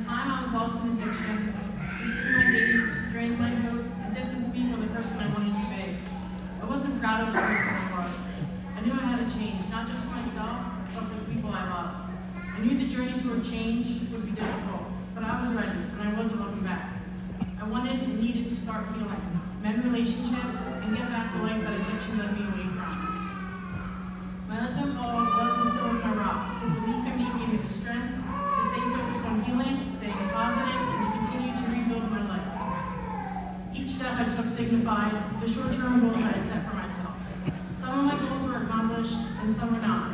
time I was lost in addiction, consumed my days, drained my hope, and distanced me from the person I wanted to be. I wasn't proud of the person I was. I knew I had to change, not just for myself, but for the people I loved. I knew the journey toward change would be difficult, but I was ready, and I wasn't looking back. I wanted and needed to start healing, mend relationships, and get back the life that addiction led me away from. My husband Paul was and still is my rock. His belief in me gave me the strength to stay focused on healing, staying positive, and to continue to rebuild my life. Each step I took signified the short-term goals I had set for myself. Some of my goals were accomplished, and some were not.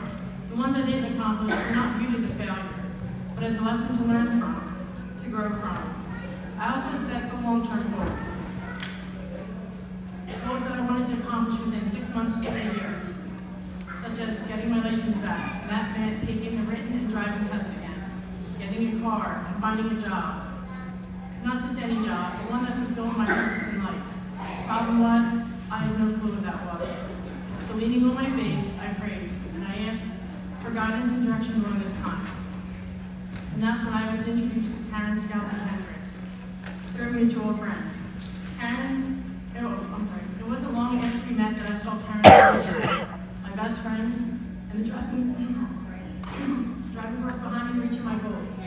The ones I didn't accomplish were not viewed as a failure, but as a lesson to learn from, to grow from. I also set some long-term goals. Goals that I wanted to accomplish within 6 months to a year, such as getting my license back. That meant taking the written and driving test again, getting a car, and finding a job. Not just any job, but one that fulfilled my purpose in life. The problem was, I had no clue what that was. So leaning on my faith, I prayed, and I asked for guidance and direction during this time. And that's when I was introduced to Karen Scouts and Hendricks, through a mutual friend. It wasn't long after we met that I saw Karen, my best friend, and the driving force behind me reaching my goals.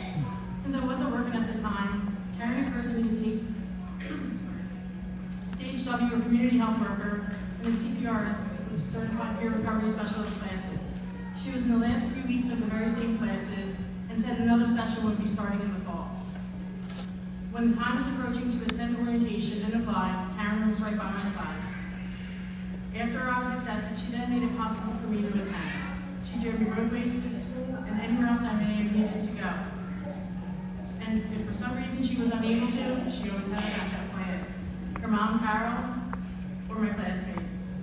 Since I wasn't working at the time, Karen encouraged me to take Stage W, or Community Health Worker, and the CPRS, which is Certified Peer Recovery Specialist classes. She was in the last few weeks of the very same classes and said another session would be starting in the fall. When the time was approaching to attend orientation and apply, Karen was right by my side. After I was accepted, she then made it possible for me to attend. She drove me roadways to school and anywhere else I may have needed to go. And if for some reason she was unable to, she always had a backup plan. Her mom, Carol, or my classmates.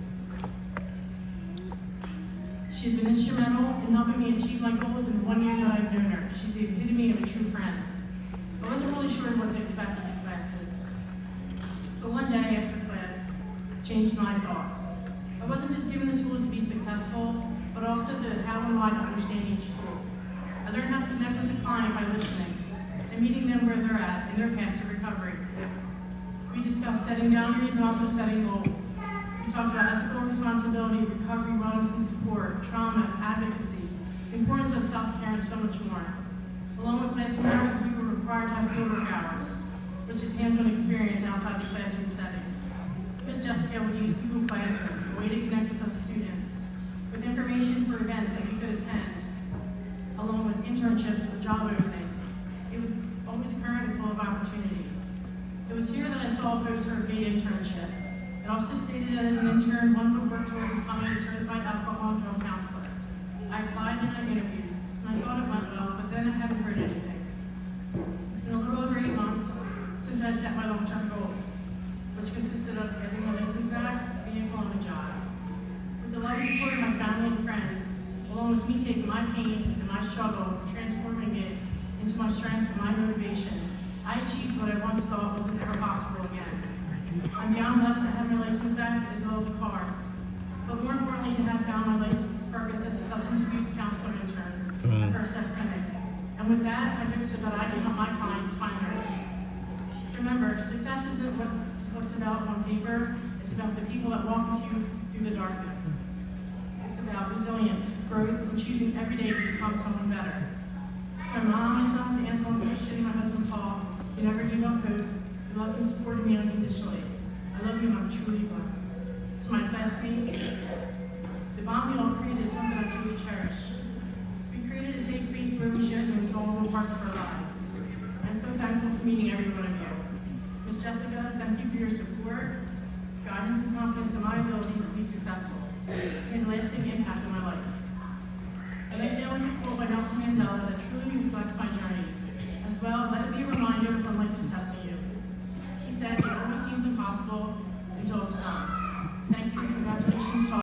She's been instrumental in helping me achieve my goals in the 1 year that I've known her. She's the epitome of a true friend. I wasn't really sure what to expect in the classes. But one day after class, changed my thoughts. I wasn't just given the tools to be successful, but also the how and why to understand each tool. I learned how to connect with the client by listening and meeting them where they're at in their path to recovery. We discussed setting boundaries and also setting goals. We talked about ethical responsibility, recovery, wellness and support, trauma, advocacy, the importance of self-care, and so much more. Along with classroom hours, we were required to have fieldwork hours, which is hands-on experience outside the classroom setting. Ms. Jessica would use Google Classroom, a way to connect with us students, with information for events that we could attend, along with internships or job openings. It was always current and full of opportunities. It was here that I saw a post for a paid internship. It also stated that as an intern, one would work toward becoming a certified alcohol and drug counselor. I applied and I interviewed, and I thought it went well, but then I hadn't heard anything. It's been a little over 8 months since I set my long-term goals, which consisted of getting my license back, vehicle, and a job. With the love and support of my family and friends, along with me taking my pain and my struggle, transforming it into my strength and my motivation, I achieved what I once thought wasn't ever possible again. I'm beyond blessed to have my license back as well as a car, but more importantly to have found my life's purpose as a substance abuse counselor intern at First Step Clinic. And with that, I hope so that I can help my clients find theirs. Remember, success isn't what's about on paper, it's about the people that walk with you through the darkness. It's about resilience, growth, and choosing every day to become someone better. To my mom, my sons, Angela, Christian, my husband Paul, you never give up hope. You love and supported me unconditionally. I love you and I'm truly blessed. To my classmates, the bond we all created is something I truly cherish. We created a safe space where we shared the most vulnerable parts of our lives. I'm so thankful for meeting every one of you. Ms. Jessica, thank you for your support, guidance, and confidence in my abilities to be successful. It's made a lasting impact on my life. I like the elegant quote by Nelson Mandela that truly reflects my journey. As well, let it be a reminder when life is testing you. He said, it always seems impossible until it's not.